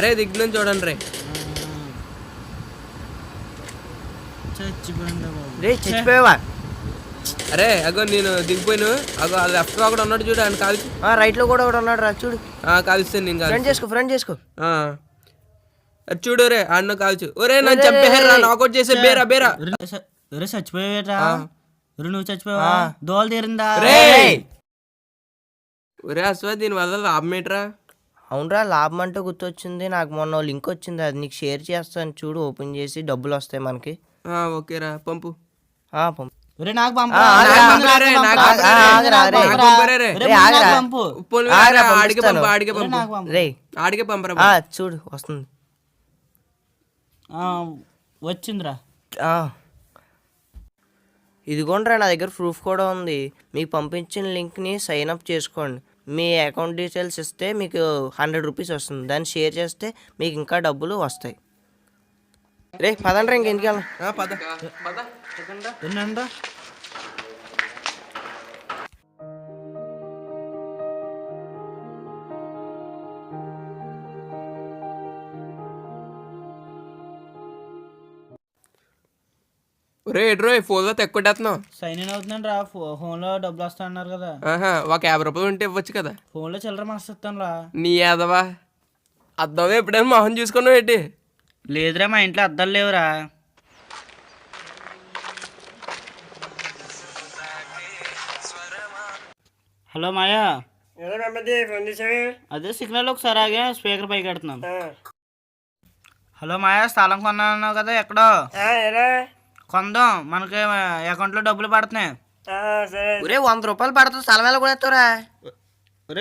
అరే దిగ్నం చూడండి రే. చచ్చిపోయావా? అరే అగో నేను దిగిపోయాను. అగో లెఫ్ట్ లో ఒకటి ఉన్నాడు చూడు, ఆయన కాల్చి. రైట్ లో కూడా ఒకటి ఉన్నాడు రా, చూడు. కాలుస్తాను నేను. ఫ్రెండ్ చేసుకో. చూడు రే అన్న కాల్చు. ఒరే నన్ను చంపేరా, నాకౌట్ చేసే. బేరా బేరా చచ్చిపోయావేట్రా? నువ్వు చచ్చిపోయావా? దోల తీరిందా? ఒరే అశ్వ, దీని వల్ల లాభం ఏంట్రా? అవునరా, లాభం అంటే గుర్తొచ్చింది. నాకు మొన్న లింక్ వచ్చింది, అది నీకు షేర్ చేస్తాను చూడు. ఓపెన్ చేసి డబ్బులు వస్తాయి మనకి. ఓకేరా, పంపు. పంపు. నాకు పంపు. ఆడికే పంపరా. చూడు వస్తుంది. వచ్చిందిరా. ఇదిగోండ్రా, నా దగ్గర ప్రూఫ్ కూడా ఉంది. మీకు పంపించిన లింక్ని సైన్ అప్ చేసుకోండి. మీ అకౌంట్ డీటెయిల్స్ ఇస్తే మీకు 100 రూపీస్ వస్తుంది. దాన్ని షేర్ చేస్తే మీకు ఇంకా డబ్బులు వస్తాయి. రే పదండ్రా, ఇంకెందుకు వెళ్ళాం. రే ఫోన్ లో తెక్కొట్టేస్తున్నావు. సైన్ ఇన్ అవుతున్నాను రా. ఫోన్ లో డబ్బులు వస్తా అన్నారు కదా. ఒక 50 రూపాయలు ఉంటే ఇవ్వచ్చు కదా. ఫోన్ లో చిల్లర మస్తాను రా. నీ యాదవా, అద్దం ఎప్పుడైనా మొహం చూసుకున్నావు ఏంటి? లేదురా, మా ఇంట్లో అద్దాలు లేవురా. హలో మాయా, అదే సిగ్నల్ ఒకసారి ఆగా, స్పీకర్ పైకి పెడుతున్నాను. హలో మాయా, స్థలం కొన్నాను కదా, ఎక్కడో కొందాం. మనకి అకౌంట్ లో డబ్బులు పడుతున్నాయి. 100 రూపాయలు పడుతుంది. స్థలం ఎలా కూడా ఎత్తారా?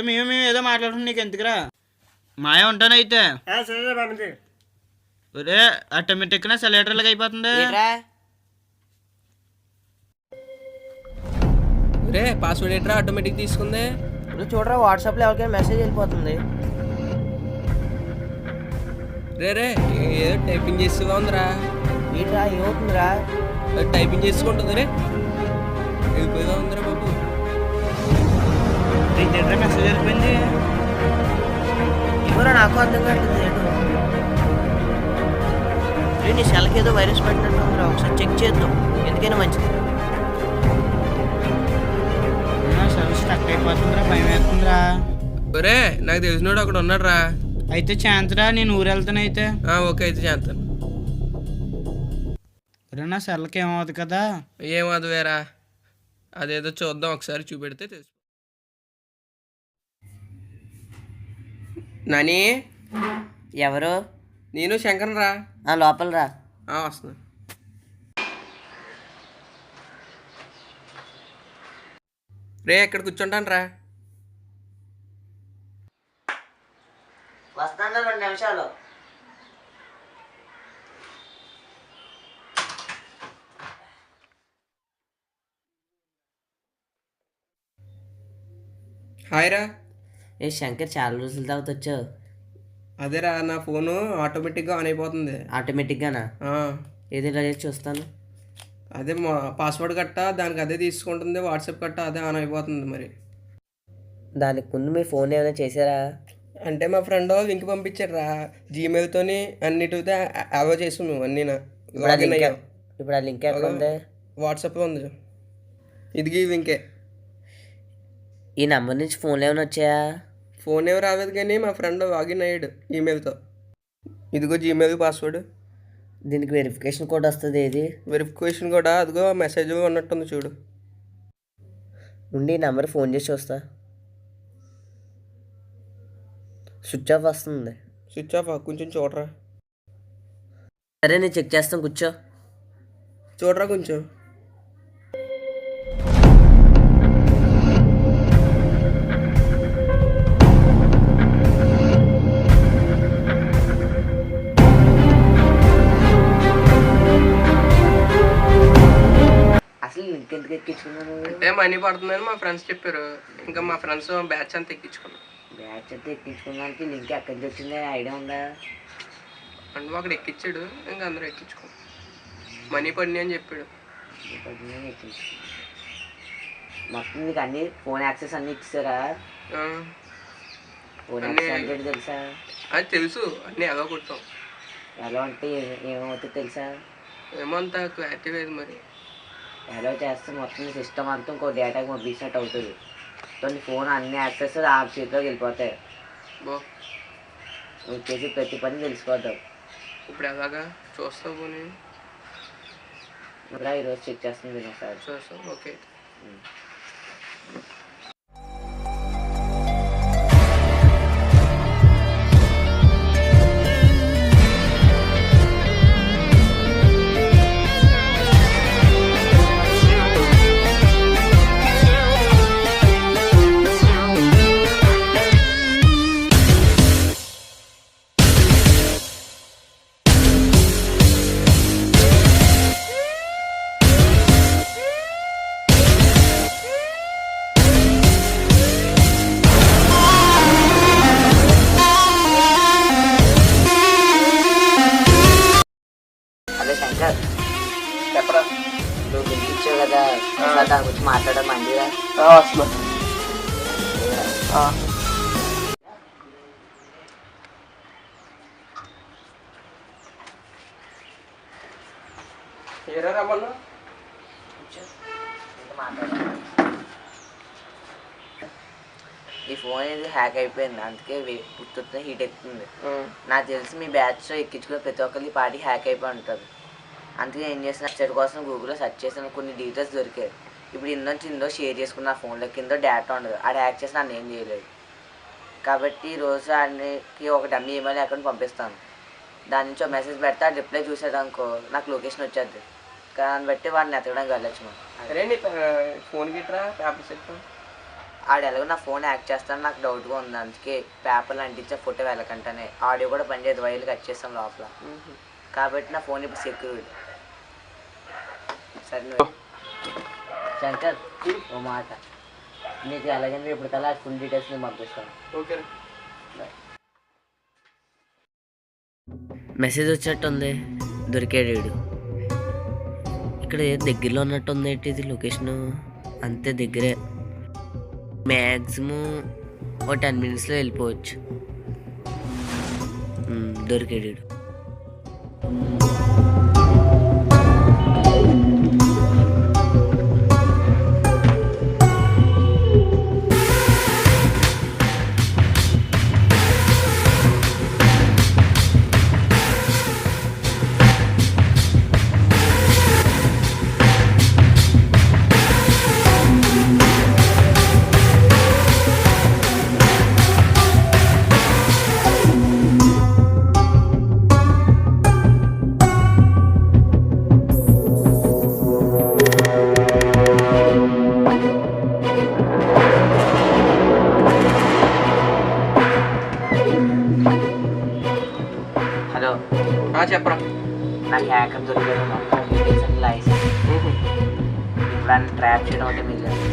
మేము ఏదో మాట్లాడుతున్నాం, నీకు ఎందుకురా. మాయా ఉంటానైతే. ఆటోమేటిక్ గా సెలెక్టర్లకు అయిపోతుంది. రే పాస్వర్డ్ ఏంట్రా ఆటోమేటిక్ తీసుకుంది? చూడరా, వాట్సాప్ లో ఎవరికైనా మెసేజ్ వెళ్ళిపోతుంది. రే ఏదో టైపింగ్ చేస్తూ ఉందిరా. ఏంట్రా, ఏమవుతుందిరా? టైపింగ్ చేసుకుంటుంది రే. వెళ్ళిపోయేదా ఉందిరా బాబు. మెసేజ్ వెళ్ళిపోయింది. ఇవరా, నాకు అర్థం కావట్లేదు. నీ సెల్కి ఏదో వైరస్ పెట్టినట్టు ఉందిరా, ఒకసారి చెక్ చేద్దాం, ఎందుకైనా మంచిది. స్టక్ అయిపోతుందిరా, భయం వేస్తుందిరా. ఒరే నాకు తెలిసినోడు అక్కడ ఉన్నాడు రా. అయితే ఛాన్స్రా, నేను ఊరు వెళ్తాను. అయితే ఓకే, అయితే చేస్తాను. నా సెల్కి ఏమవుతుంది కదా? ఏమవుతుంది వేరా, అదేదో చూద్దాం, ఒకసారి చూపెడితే తెలుసు. నాని, ఎవరు? నేను శంకర్ రా. లోపల రా. వస్తున్నా. రే ఎక్కడ కూర్చుంటాను రా. వస్తాను 2 నిమిషాలు. హాయ్ రా. శంకర్, చాలా రోజుల తర్వాత వచ్చావు. అదేరా, నా ఫోను ఆటోమేటిక్గా ఆన్ అయిపోతుంది. ఆటోమేటిక్గానా? ఏదైనా చూస్తాను. అదే పాస్వర్డ్ కట్టా దానికి అదే తీసుకుంటుంది, వాట్సాప్ కట్టా అదే ఆన్ అయిపోతుంది. మరి దానికి ముందు మీ ఫోన్ ఏమైనా చేశారా? అంటే మా ఫ్రెండ్ లింక్ పంపించాడు రా, జీమెయిల్తోని అన్నిటితో అలో చేసి నువ్వు అన్నీ లాగిన్ అయ్యావు. ఇప్పుడు ఆ లింక్ ఎక్కడ ఉంది? వాట్సాప్లో ఉంది, ఇదిగి లింకే. ఈ నెంబర్ నుంచి ఫోన్లు ఏమైనా వచ్చాయా? ఫోన్ ఏమి రాలేదు కానీ మా ఫ్రెండ్ లాగిన్ అయ్యాడు ఈమెయిల్తో. ఇదిగో జీమెయిల్ పాస్వర్డ్. దీనికి వెరిఫికేషన్ కోడ్ వస్తుంది. ఏది వెరిఫికేషన్ కూడా అదిగో మెసేజ్ ఉన్నట్టుంది చూడు. నుండి ఈ నెంబర్ ఫోన్ చేసి చూస్తా. స్విచ్ ఆఫ్ వస్తుంది. స్విచ్ ఆఫ్ కొంచెం చూడరా. సరే నేను చెక్ చేస్తాను, కూర్చో. చూడరా కొంచెం. అసలు లింక్ ఎందుకు ఎక్కించుకున్నాను? అంటే మనీ పడుతుందని మా ఫ్రెండ్స్ చెప్పారు, ఇంకా మా ఫ్రెండ్స్ బ్యాచ్ అంతా ఎక్కించుకున్నాం. బ్యాచ్ అంతా ఎక్కించుకోవడానికి లింక్ ఎక్కడి నుంచి వచ్చింది ఐడియా ఉందా? అంటే అక్కడ ఎక్కించాడు, ఇంకా అందరూ ఎక్కించుకున్నాం. మనీ పడినాయి అని చెప్పాడు. మొత్తం నీకు అన్ని ఫోన్ యాక్సెస్ అన్ని ఇచ్చారా? ఫోన్ యాక్సెస్ అంటే తెలుసా? అది తెలుసు, అన్నీ ఎలా కొట్టాం. ఎలా అంటే ఏమవుతుందో తెలుసా? ఏమో అంత క్లారిటీ లేదు మరి. ఎలా చేస్తే మొత్తం సిస్టమ్ అంతా ఇంకో డేటాకి పంపించినట్టు అవుతుంది. సో నీ ఫోన్ అన్ని యాక్సెస్ ఆ చేతిలోకి వెళ్ళిపోతాయి. నువ్వు చేసి ప్రతి పని తెలిసిపోతావు. ఇప్పుడు ఎలాగా చూస్తావు పోనీ? ఇప్పుడు ఈరోజు చెక్ చేస్తుంది ఒకసారి. చూస్తావు, ఓకే. అదే శంకర్, చెప్పరా. నువ్వు లింక్ ఇచ్చావు కదా, దాని గురించి మాట్లాడడం మంచిగా. ఏరా రమ్మన్నా. ఈ ఫోన్ ఇది హ్యాక్ అయిపోయింది, అందుకే పుట్టుతున్న హీట్ ఎక్కుతుంది. నాకు తెలిసి మీ బ్యాచ్లో ఎక్కించుకునే ప్రతి ఒక్కరి పార్టీ హ్యాక్ అయిపోయి ఉంటుంది. అందుకే ఏం చేసిన వెబ్సైట్ కోసం గూగుల్లో సెర్చ్ చేసిన కొన్ని డీటెయిల్స్ దొరికాయి. ఇప్పుడు ఇందో షేర్ చేసుకున్న ఫోన్లో కింద డేటా ఉండదు, అది హ్యాక్ చేసి నన్ను ఏం చేయలేదు. కాబట్టి రోజు ఆయనకి ఒక డమ్మీ ఈమెయిల్ అకౌంట్ పంపిస్తాను. దాని నుంచి ఒక మెసేజ్ పెడితే ఆ రిప్లై చూసేదనుకో నాకు లొకేషన్ వచ్చేది. దాన్ని బట్టి వాడిని ఎతకడానికి వెళ్ళచ్చు. అరే నీ ఫోన్ గిట్రా పేపర్ సెట్. ఆడు ఎలాగో నా ఫోన్ హ్యాక్ చేస్తాను నాకు డౌట్గా ఉంది, అందుకే పేపర్లు అంటించే ఫోటో వెళ్ళకంటేనే. ఆడియో కూడా పనిచేయదు, వైర్లు కట్ చేస్తాం లోపల. కాబట్టి నా ఫోన్ ఇప్పుడు సెక్యూర్డ్. సరే శంకర్, ఓ మాట, నీకు ఎలాగైనా ఇప్పుడు కల్లా ఫుల్ డీటెయిల్స్ నేను పంపిస్తాను. ఓకే. మెసేజ్ వచ్చినట్టుంది, దొరికాడు వీడు. ఇక్కడ దగ్గరలో ఉన్నట్టుంది. ఏంటి ఇది లొకేషను? అంతే దగ్గరే, మ్యాక్సిమం ఒక 10 minutesలో వెళ్ళిపోవచ్చు. దొరికాడు వీడు. హలో, చెప్పరా. నాకు హ్యాకర్ దొరికాడు, మొత్తం డీటెయిల్స్ అన్ని లైసెన్స్. ఇప్పుడు ఆయన ట్రాప్ చేయడం అంటే మిగిలింది.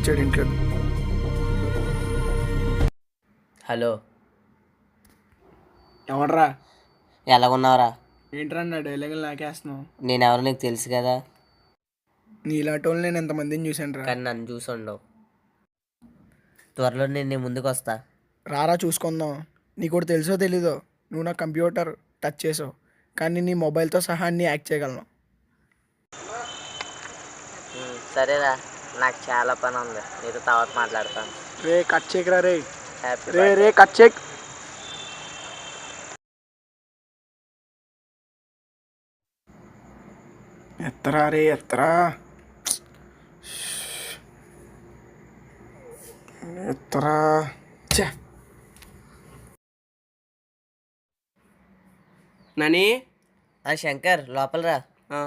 వచ్చాడు ఇంట్లో. హలో, ఎవడరా? ఎలాగున్నావురా? ఏంట్రా నా డైలాగులు నాకేస్తున్నావు? నేనెవరో నీకు తెలుసు కదా, నీలాంటి వాళ్ళు నేను ఎంతమందిని చూశాను రా. కానీ నన్ను చూసి ఉండవు. త్వరలో నేను నీ ముందుకు వస్తా. రారా చూసుకుందాం. నీకు కూడా తెలుసో తెలీదో, నువ్వు నా కంప్యూటర్ టచ్ చేసావు, కానీ నీ మొబైల్తో సహా అన్నీ యాక్ట్ చేయగలను. సరేరా, నాకు చాలా పని ఉంది, నీతో తర్వాత మాట్లాడతాను. రే కట్ చేయకరా రే. హ్యాపీ రే రే కట్ చేయక్. ఎత్తరా రే ఎత్తరా. ఎత్తరా. ఛే. నాని శంకర్ లోపలరా. ఆ,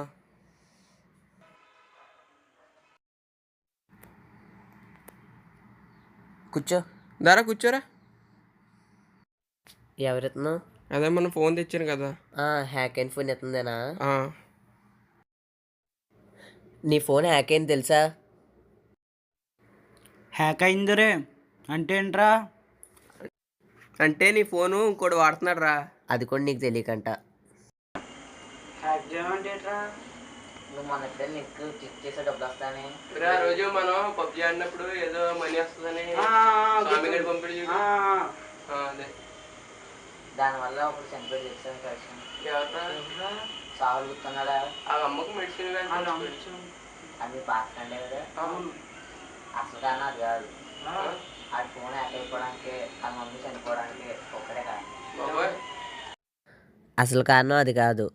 కూర్చో. దారా కూర్చోరా. ఎవరెత్తును? అదే మనం ఫోన్ తెచ్చాను కదా. హ్యాక్ అయిన ఫోన్ ఎత్తుందేనా? ఆ, నీ ఫోన్ హ్యాక్ అయింది తెలుసా? హ్యాక్ అయిందిరే అంటే ఏంట్రా? అంటే నీ ఫోను ఇంకోటి వాడుతున్నాడు రా. అది కూడా నీకు తెలియకంట. హ్యాక్ చేయమంటే ఏంట్రా? నువ్వు మన ఎప్పుడైనా నీకు చెక్ చేసే డబ్బులు వస్తానే. రోజు మనం పబ్జి ఆడినప్పుడు ఏదో మనీ వస్తుందని స్వామి గడి పంపిణీ చూడు. అదే దానివల్ల ఒకటి చనిపోయి చేస్తాను కలిసి ఎవరా సాగులు గుర్తున్నాడా? ఆ అమ్మకు మెడిసిన్ అది పాకండే కదా. అసలు కానీ అది కాదు, అది ఫోన్ హ్యాక్ అయిపోవడానికి ఆ మమ్మీ చనిపోవడానికి ఒక్కడే కాదు. అసలు కారణం అది కాదు.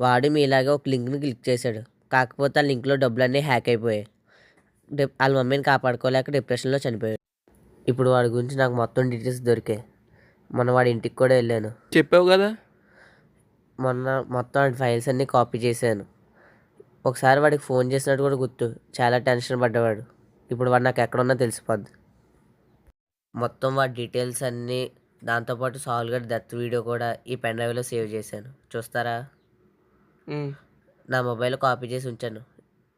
వాడు మీలాగే ఒక లింక్ని క్లిక్ చేశాడు, కాకపోతే ఆ లింక్లో డబ్బులన్నీ హ్యాక్ అయిపోయాయి. వాళ్ళ మమ్మీని కాపాడుకోలేక డిప్రెషన్లో చనిపోయాడు. ఇప్పుడు వాడి గురించి నాకు మొత్తం డీటెయిల్స్ దొరికాయి. మొన్న వాడి ఇంటికి కూడా వెళ్ళాను. చెప్పావు కదా. మొన్న మొత్తం వాడి ఫైల్స్ అన్నీ కాపీ చేశాను. ఒకసారి వాడికి ఫోన్ చేసినట్టు కూడా గుర్తు. చాలా టెన్షన్ పడ్డవాడు. ఇప్పుడు వాడు నాకు ఎక్కడున్నా తెలిసిపోద్ది. మొత్తం వాడి డీటెయిల్స్ అన్నీ, దాంతోపాటు సాల్వ్ గడ్ డెత్ వీడియో కూడా ఈ పెన్ డ్రైవ్లో సేవ్ చేశాను. చూస్తారా? నా మొబైల్లో కాపీ చేసి ఉంచాను,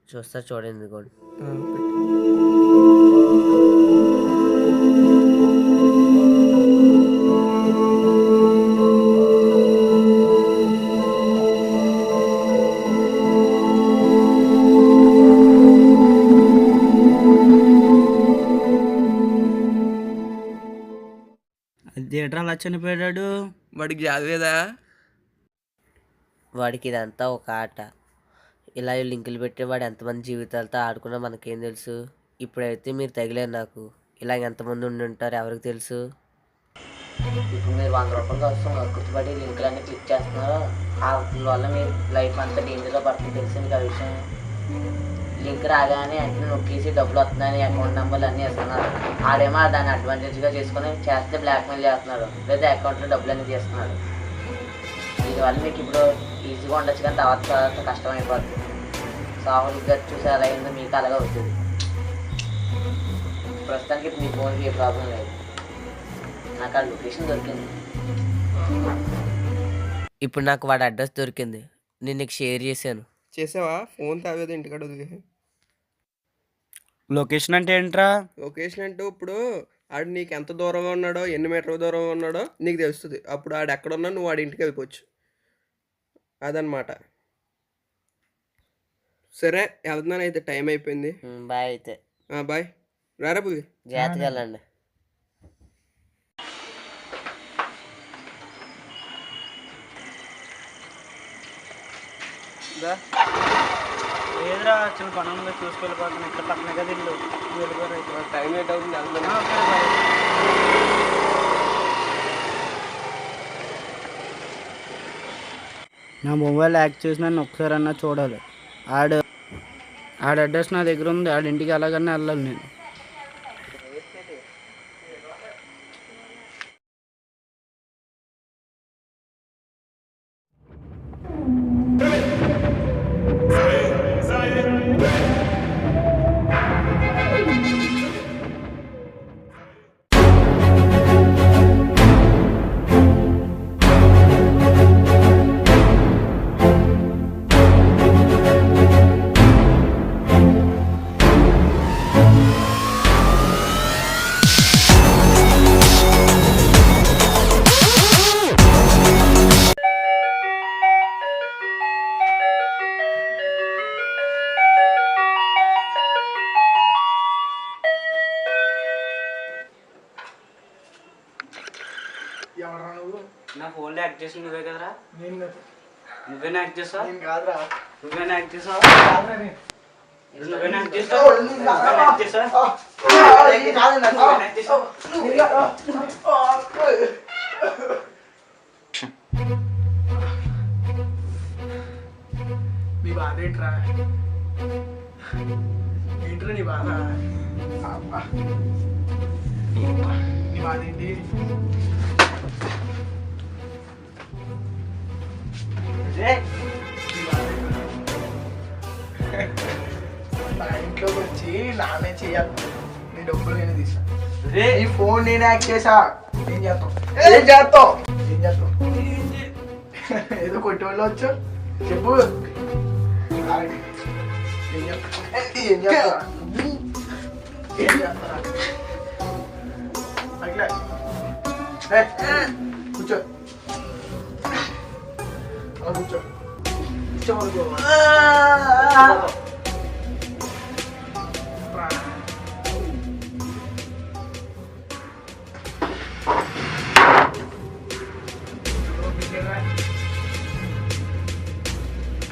చూస్తా చూడండి కూడా. థియేటర్ అలా చనిపోయాడు. వాడికి జాలేదా? వాడికి ఇదంతా ఒక ఆట. ఇలా లింకులు పెట్టి వాడు ఎంతమంది జీవితాలతో ఆడుకున్నా మనకేం తెలుసు. ఇప్పుడైతే మీరు తగిలేరు నాకు. ఇలాగ ఎంతమంది ఉండి ఉంటారు ఎవరికి తెలుసు. ఇప్పుడు మీరు 100 రూపాయల కోసం గుర్తుపడి లింకులన్నీ క్లిక్ చేస్తున్నారు. వాటి వల్ల మీ లైఫ్ అంతా డేంజర్లో పడుతుంది. తెలిసింది ఆ విషయం. లింక్ రాగానే వెంటనే నొక్కేసి డబ్బులు వస్తున్నాయని అకౌంట్ నెంబర్లు అన్నీ వేస్తున్నారు. ఆడేమో దాన్ని అడ్వాంటేజ్గా చేసుకుని చేస్తే బ్లాక్మెయిల్ చేస్తున్నాడు, లేదా అకౌంట్లో డబ్బులు అన్నీ చేస్తున్నాడు. దీనివల్ల మీకు ఇప్పుడు ఈజీగా ఉండొచ్చు, కానీ తర్వాత కష్టం అయిపోతుంది. సాహుల్ గారు చూసి అలా అయిందో మీకు అలాగే అవుతుంది. ప్రస్తుతానికి మీ ఫోన్కి ఏ ప్రాబ్లం లేదు. నాకు ఆ లొకేషన్ దొరికింది. ఇప్పుడు నాకు వాడి అడ్రస్ దొరికింది. నేను నీకు షేర్ చేశాను. చేసావా? ఫోన్ తావేది ఇంటికాడ వదిలే. లొకేషన్ అంటే ఏంట్రా? లొకేషన్ అంటే ఇప్పుడు ఆడు నీకు ఎంత దూరంగా ఉన్నాడో, ఎన్ని మీటర్ల దూరంగా ఉన్నాడో నీకు తెలుస్తుంది. అప్పుడు ఆడు ఎక్కడున్నా నువ్వు వాడి ఇంటికి వెళ్ళిపోవచ్చు. అదనమాట. సరే వెళ్తున్నాను అయితే, టైం అయిపోయింది. బాయ్ అయితే. బాయ్. రారా పులి. జాగ్రత్తగా వెళ్ళండి. లేదురా, చిన్న పనులు చూసుకెళ్ళిపోతున్నాను. ఇక్కడ పక్కన కదా ఇల్లు. వెళ్ళిపోరు. టైం లేట్ అవుతుంది, వెళ్తున్నాను. నా మొబైల్ హ్యాక్ చేసి నన్ను ఒకసారి అన్నా చూడాలి. ఆడ అడ్రస్ నా దగ్గర ఉంది. ఆడింటికి ఎలాగన్నా వెళ్ళాలి నేను. యాక్ట్ చేసి నువ్వే కదరా? నేను కాదు. నువ్వేనా యాక్ట్ చేసావు? నేను కాదురా. నువ్వేనా యాక్ట్ చేసావు? కాదురా నేను. నువ్వేనా యాక్ట్ చేసావు? నువ్వేనా యాక్ట్ చేసావు? నీ బాధ ఏంట్రా? ఏంట్రా నీ బాధ? అబ్బా. నీ బాధ ఏంటి? నా ఇంట్లోకి వచ్చి నానే చేయాలి. నీ డబ్బులు నేను తీసా. ఈ ఫోన్ నేను యాక్ట్ చేసా. ఏం చేస్తావు? ఏం చేస్తావు? ఏం చేస్తావు? ఏదో కొట్టేవాళ్ళు వచ్చు చెప్పు. ఆగండి. ఏం చేస్తా? ఏం చేస్తారా? ఏం చేస్తారా? అట్లా కూర్చో. అలా కూర్చో. కూర్చోమనుకో.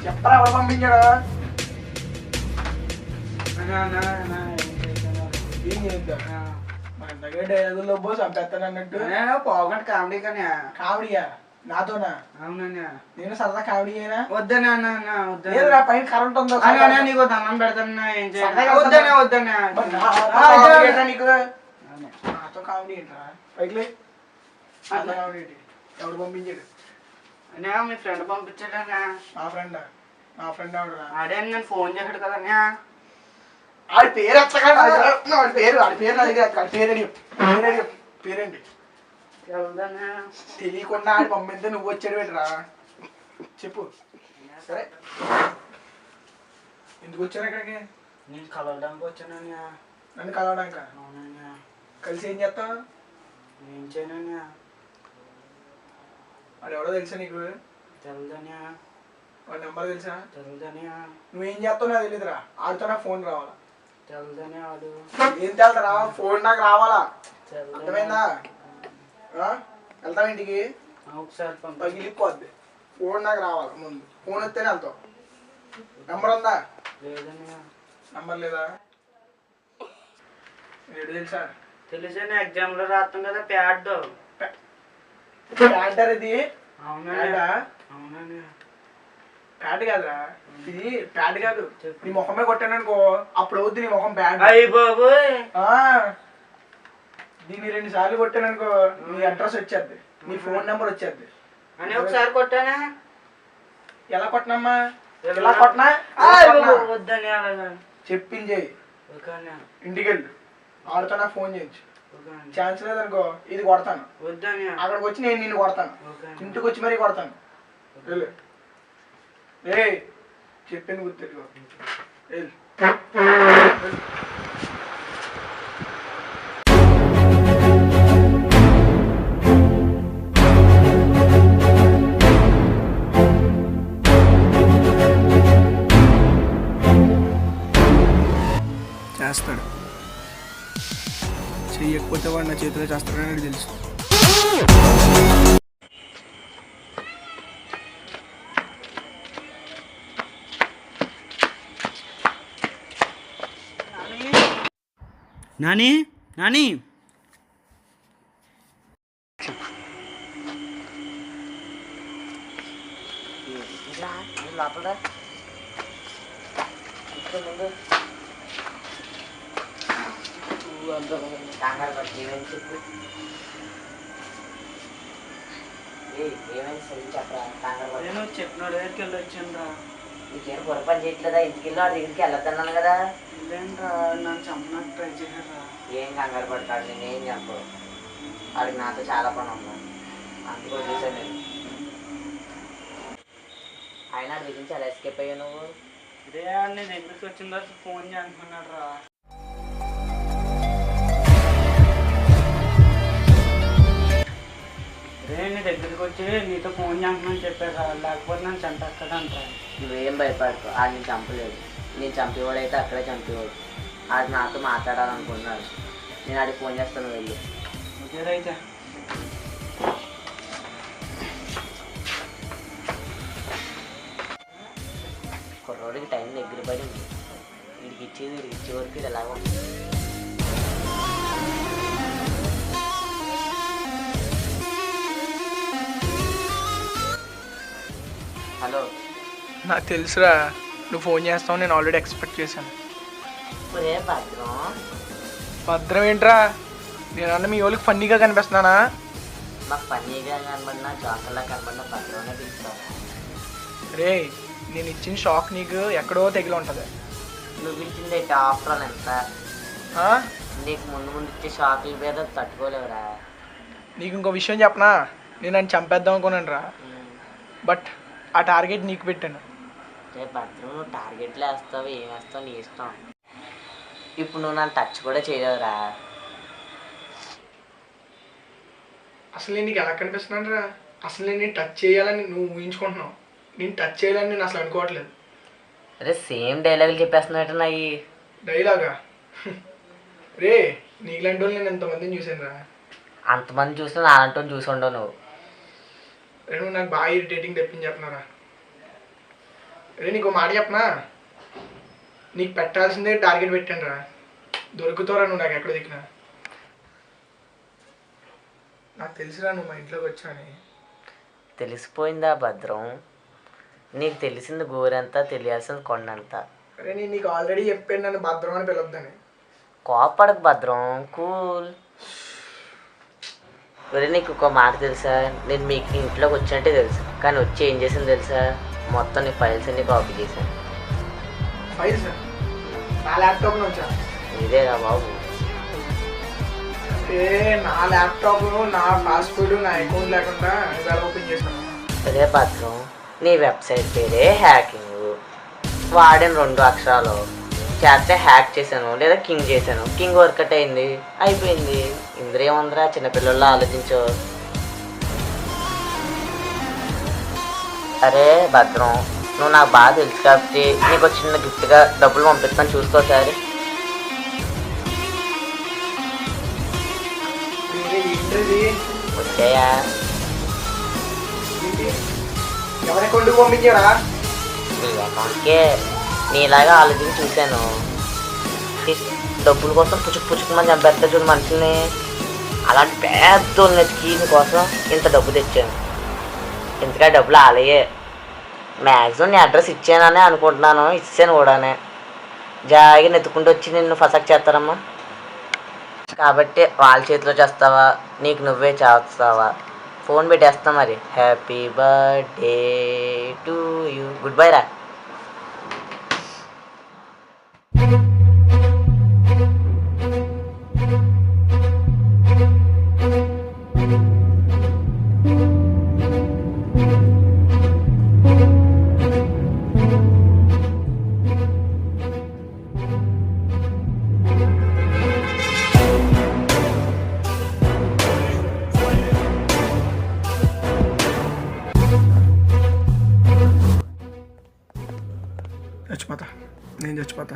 చెప్పరా ఎవరు పంపించాడా? ఏం చేద్దా మన దగ్గర డైలాగుల్లో బో చంపేస్తాను అన్నట్టు. పోగొట్టు కామెడీ కానీ. కామెడీయా? నాతోనా? అవునన్నా. నేను సరదా కామెడీ అయినా వద్దనా వద్దా లేదురా. పైన కరెంట్ ఉందో నీకు దండం పెడతానా? ఏం చేయాలి? వద్దనా నీకు. నాతో కామెడీ ఏంట్రా? పైకి లే. నాతో కామెడీ ఏంటి? ఎవడు పంపించాడు? మీ ఫ్రెండ్ పంపించాడనా? మా ఫ్రెండ్. మా ఫ్రెండ్ ఎవడురా? ఆడే నేను ఫోన్ చేశాడు కదా. ఆడి పేరు ఎత్తగా ఆడి పేరు నా దగ్గర. ఆడి పేరేంటి? తెలియకుండా ఆడి పంపిస్తే నువ్వు వచ్చాడు పెట్టరా? చెప్పు. సరే ఎందుకు వచ్చారు ఇక్కడికి? నేను కలవడానికి వచ్చానన్నా. నన్ను కలవడానిక? అవునన్నా. కలిసి ఏం చేస్తావు? ఏం చేయనన్నా. వాడు ఎవడో తెలుసా నీకు? తెలదన్నా. వాడి నెంబర్ తెలుసా? తెలదన్నా. నువ్వేం చేస్తావు నాకు తెలియదురా. ఆడితో నాకు ఫోన్ రావాలా. తెలదనే వాడు. ఏం తెలుదురా? ఫోన్ నాకు రావాలా. అర్థమైందా? వెళ్తావు ఇంటికి? ఒకసారి పగిలిపోద్ది. ఫోన్ నాకు రావాలా ముందు. ఫోన్ వస్తేనే వెళ్తావు. నెంబర్ ఉందా? లేదన్నా. నెంబర్ లేదా? ఏడు తెలుసా? తెలిసాను. ఎగ్జామ్ లో రాస్తాం కదా ప్యాడ్. ప్యాంటర్ ఇది? అవునా? అవునన్నా. ప్యాడ్ కాదురా ఇది. ప్యాడ్ కాదు. నీ మొహమే కొట్టాను అనుకో అప్పుడు అవుద్ది నీ మొహం ప్యాడ్. అయ్యి బాబోయ్. దీన్ని 2 సార్లు కొట్టాను అనుకో నీ అడ్రస్ వచ్చేద్ది. నీ ఫోన్ నెంబర్ వచ్చేద్ది. అని ఒకసారి కొట్టానా? ఎలా కొట్టినమ్మా? ఎలా కొట్టినా? వద్దని అలాగా చెప్పింది. ఇంటికి వెళ్ళు. ఆడితో నాకు ఫోన్ చేయించు. ఛాన్స్ లేదనుకో ఇది కొడతాను. వద్దని అక్కడికి వచ్చి నేను నిన్ను కొడతాను. ఇంటికి వచ్చి మరీ కొడతాను. వెళ్ళు. ఏ చెప్పింది గుర్తెట్టుకో. వెళ్ళు. చేస్తాడు. చెయ్యకపోతే వాడు నా చేతిలో చేస్తాడని తెలుసు. నాని నాని లోపల కంగారు పట్టి ఏమైంది చెప్పు. ఏమైంది సరి చెప్పరా? కంగారు పట్టి నేను చెప్పినాడు దగ్గరికి వెళ్ళి వచ్చాను రా. నీకేం పొర పని చేయట్లేదా? ఇంటికి వెళ్ళి వాడి దగ్గరికి వెళ్ళొద్దన్నాను కదా. ఇదేంట్రా నన్ను చంపడానికి ట్రై చేశారా? ఏం కంగారు పడతాడు. నేనేం చెప్పు. వాడికి నాతో చాలా పని ఉంది. అందుకు వదిలేసాను నేను. అయినా అది గురించి అలా ఎస్కేప్ అయ్యావు నువ్వు. ఇదే నీ దగ్గరికి వచ్చిన తర్వాత ఫోన్ చేస్తున్నాడు రా. రే నీ దగ్గరికి వచ్చి నీతో ఫోన్ చేస్తున్నాను చెప్పారు రా. లేకపోతే నన్ను చంపేస్తాడంటరా. నువ్వేం భయపడకు. ఆడు నేను చంపలేదు. నేను చంపేవాడైతే అక్కడే చంపేవాడు. ఆడు నాతో మాట్లాడాలనుకుంటున్నాడు. నేను ఆడికి ఫోన్ చేస్తాను. వెళ్ళు. ఓకేరైతే పడింది. వీడికి ఇచ్చే వరకు ఇది ఎలాగో. హలో, నాకు తెలుసురా నువ్వు ఫోన్ చేస్తావు, నేను ఆల్రెడీ ఎక్స్పెక్ట్ చేశాను. ఒరే భద్రం, భద్రం ఏంట్రా? నేను అన్న మీ వాళ్ళకి ఫన్నీగా కనిపిస్తున్నానా? మాకు ఫన్నీగా కనబడినా జోకర్లా కనబడినా భద్రమనే పిలుస్తావు. రే, నేను ఇచ్చిన షాక్ నీకు ఎక్కడో తెగిలి ఉంటుంది. నువ్వు ఇచ్చింది ఆఫ్టర్ ఆల్ ఎంత? నీకు ముందు ఇచ్చే షాకుల మీద తట్టుకోలేవురా. నీకు ఇంకో విషయం చెప్పనా? నేను నన్ను చంపేద్దాం అనుకున్నాను రా, బట్ ఆ టార్గెట్ నీకు పెట్టాను. రేపు భద్రం నువ్వు టార్గెట్లు వేస్తావు, ఏం వేస్తావు నీ ఇష్టం. ఇప్పుడు నువ్వు నన్ను టచ్ కూడా చేయలేవురా. అసలు నేను నీకు ఎలా కనిపిస్తున్నాను రా? అసలు నేను టచ్ చేయాలని నువ్వు ఊహించుకుంటున్నావు, నేను టచ్ చేయాలని నేను అసలు అనుకోవట్లేదు. అరే సేమ్ డైలాగులు చెప్పేస్తున్నట్టు నాయి. డైలాగా? రే, నీకులాంటి వాళ్ళు నేను ఎంతమందిని చూసాను రా. అంతమంది చూసినా నాలంటూ చూసి ఉండవు నువ్వు. రే, నువ్వు నాకు బాగా ఇరిటేటింగ్ తెప్పించి చెప్తున్నారా? రే, నీకు మాట చెప్పనా? నీకు పెట్టాల్సిందే టార్గెట్ పెట్టాను రా, దొరుకుతావురా నువ్వు నాకు ఎక్కడ దిక్కునా. నాకు తెలుసురా నువ్వు మా ఇంట్లోకి వచ్చాని. తెలిసిపోయిందా భద్రం? నీకు తెలిసింది గోరంతా, తెలియాల్సింది కొండంతా. అరే, నేను నీకు ఆల్రెడీ చెప్పాను నన్ను భద్రం అని పిలవద్దని. కోపడకు భద్రం, కూల్. ఒరే నీకు ఒక మాట తెలుసా? నేను మీకు ఇంట్లోకి వచ్చినట్టే తెలుసు, కానీ వచ్చి ఏం చేసింది తెలుసా? మొత్తం నీ ఫైల్స్ అన్ని కాపీ చేశాను. ఫైల్స్ నా ల్యాప్టాప్లో వచ్చా? ఇదేరా బాబు. ఏ, నా ల్యాప్టాప్ నా పాస్వర్డ్ నా అకౌంట్ లేకుండా నువ్వు ఎలా ఓపెన్ చేసాను? అదే భద్రం, నీ వెబ్సైట్ పేరే హ్యాకింగ్. వాడిన 2 అక్షరాలు చేస్తే హ్యాక్ చేశాను లేదా కింగ్ చేశాను. కింగ్ వర్కౌట్ అయింది, అయిపోయింది. ఇందులో ఏముందిరా, చిన్నపిల్లల్లో ఆలోచించు. అరే భద్రం, నువ్వు నాకు బాగా తెలుసు కాబట్టి నీకు చిన్న గిఫ్ట్గా డబ్బులు పంపిస్తాను, చూసుకోసారి. ఏంటది? వచ్చాయా? ఎవరి అకౌంట్కి పంపించారా? నీ అకౌంట్కే. నీలాగా ఆలోచించి చూశాను. డబ్బుల కోసం పుచ్చుకుమని చంపేస్తా చూడు మనుషుల్ని. అలాంటి పెద్ద నెత్తికి కోసం ఇంత డబ్బు తెచ్చాను. ఇంతగా డబ్బులు ఆలయ్యే. మ్యాక్సిమం నీ అడ్రస్ ఇచ్చాననే అనుకుంటున్నాను, ఇచ్చాను కూడానే. జాయిగా నెత్తుకుంటూ వచ్చి నిన్ను ఫసక్ చేస్తారమ్మా. కాబట్టి వాళ్ళ చేతిలో చేస్తావా, నీకు నువ్వే చేస్తావా? ఫోన్ పెట్టేస్తా మరి. Happy birthday to you. Good bye రా. చచ్చిపోతా, నేను చచ్చిపోతా.